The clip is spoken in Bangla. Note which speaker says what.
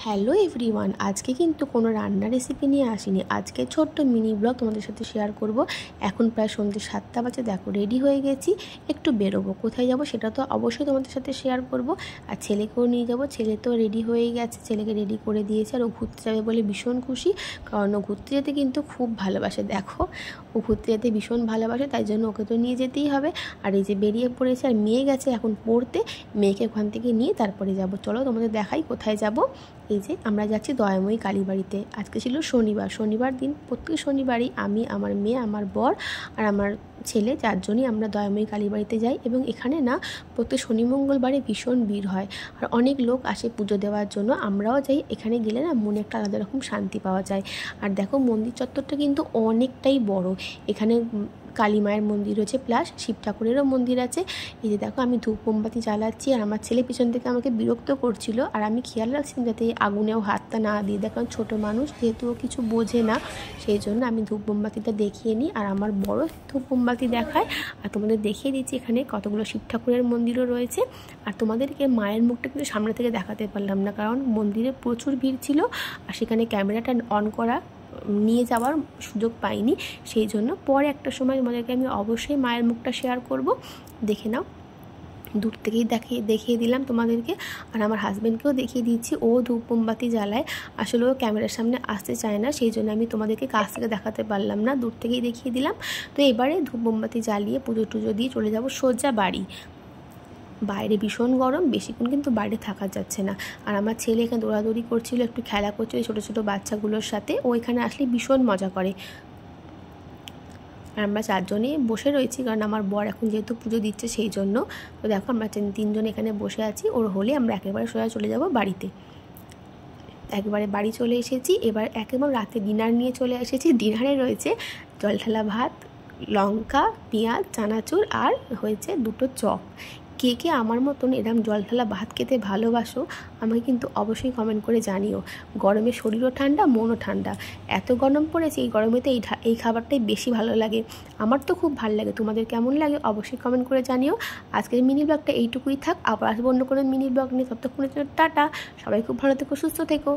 Speaker 1: হ্যালো এভরিওয়ান, আজকে কিন্তু কোনো রান্নার রেসিপি নিয়ে আসিনি। আজকে ছোট্ট মিনি ব্লগ তোমাদের সাথে শেয়ার করব। এখন প্রায় সন্ধ্যে 7টা বাজে, দেখো রেডি হয়ে গেছি, একটু বেরোবো। কোথায় যাব সেটা তো অবশ্যই তোমাদের সাথে শেয়ার করব। আর ছেলেকেও নিয়ে যাব, ছেলে তো রেডি হয়ে গেছে, ছেলেকে রেডি করে দিয়েছে। আর ও ঘুরতে যাবে বলে ভীষণ খুশি, কারণ ও ঘুরতে যেতে কিন্তু খুব ভালোবাসে। দেখো ও ঘুরতে যেতে ভীষণ ভালোবাসে, তাই জন্য ওকে তো নিয়ে যেতেই হবে। আর এই যে বেরিয়ে পড়েছে, আর মেয়ে গেছে এখন পড়তে, মেয়েকে ওখান থেকে নিয়ে তারপরে যাব। চলো তোমাদের দেখাই কোথায় যাব। এই যে আমরা যাচ্ছি দয়াময়ী কালীবাড়িতে। আজকে ছিল শনিবার দিন। প্রত্যেক শনিবারই আমি, আমার মেয়ে, আমার বর আর আমার ছেলে, চারজনই আমরা দয়াময়ী কালীবাড়িতে যাই। এবং এখানে না প্রত্যেক শনি মঙ্গলবারে ভীষণ ভিড় হয়, আর অনেক লোক আসে পুজো দেওয়ার জন্য। আমরাও যাই। এখানে গেলে না মনে একটা আলাদা রকম শান্তি পাওয়া যায়। আর দেখো মন্দির চত্বরটা কিন্তু অনেকটাই বড়। এখানে কালী মায়ের মন্দির রয়েছে, প্লাস শিব ঠাকুরেরও মন্দির আছে। এই যে দেখো আমি ধূপ মোমবাতি জ্বালাচ্ছি, আর আমার ছেলে পিছন থেকে আমাকে বিরক্ত করছিল, আর আমি খেয়াল রাখছিলাম যাতে আগুনেও হাতটা না দিয়ে দেয়, কারণ ছোটো মানুষ যেহেতু ও কিছু বোঝে না, সেই জন্য আমি ধূপ মোমবাতিটা দেখিয়ে নিই। আর আমার বড় ধূপ মোমবাতি দেখায়। আর তোমাদের দেখিয়ে দিচ্ছি এখানে কতগুলো শিব ঠাকুরের মন্দিরও রয়েছে। আর তোমাদেরকে মায়ের মুখটা কিন্তু সামনে থেকে দেখাতে পারলাম না, কারণ মন্দিরে প্রচুর ভিড় ছিল, আর সেখানে ক্যামেরাটা অন করা নিয়ে যাওয়ার সুযোগ পাইনি। সেই জন্য পরে একটা সময় তোমাদেরকে আমি অবশ্যই মায়ের মুখটা শেয়ার করব, দেখে নাও। দূর থেকেই দেখিয়ে দিলাম তোমাদেরকে। আর আমার হাজব্যান্ডকেও দেখিয়ে দিচ্ছি, ও ধূপ মোমবাতি জ্বালায়। আসলে ও ক্যামেরার সামনে আসতে চায় না, সেই জন্য আমি তোমাদেরকে কাছ থেকে দেখাতে পারলাম না, দূর থেকেই দেখিয়ে দিলাম। তো এবারে ধূপ মোমবাতি জ্বালিয়ে পুজো টুজো দিয়ে চলে যাব সোজা বাড়ি। বাইরে ভীষণ গরম, বেশিক্ষণ কিন্তু বাইরে থাকা যাচ্ছে না। আর আমার ছেলে এখানে দৌড়াদৌড়ি করছিল, একটু খেলা করছিল ছোটো ছোটো বাচ্চাগুলোর সাথে। ও এখানে আসলে ভীষণ মজা করে। আর আমরা চারজনে বসে রয়েছি, কারণ আমার বর এখন যেহেতু পুজো দিচ্ছে সেই জন্য। তো দেখো আমরা তিনজন এখানে বসে আছি। ওর হলে আমরা একেবারে সোজা চলে যাব বাড়িতে। একবারে বাড়ি চলে এসেছি। এবার একেবারে রাতে ডিনার নিয়ে চলে এসেছি। ডিনারে রয়েছে জলঢালা ভাত, লঙ্কা, পেঁয়াজ, চানাচুর, আর হয়েছে দুটো চপ। কে কে আমার মতন এরম জলঢালা ভাত খেতে ভালোবাসো আমাকে কিন্তু অবশ্যই কমেন্ট করে জানিও। গরমে শরীরও ঠান্ডা, মনও ঠান্ডা। এত গরম পড়েছে, এই গরমেতে এই খাবারটাই বেশি ভালো লাগে। আমার তো খুব ভালো লাগে, তোমাদের কেমন লাগে অবশ্যই কমেন্ট করে জানিও। আজকের মিনি ব্লগটা এইটুকুই থাক, আবার আসবো অন্য কোনো মিনি ব্লগ নিয়ে। ততক্ষণের জন্য টাটা, সবাই খুব ভালো থেকো, সুস্থ থেকো।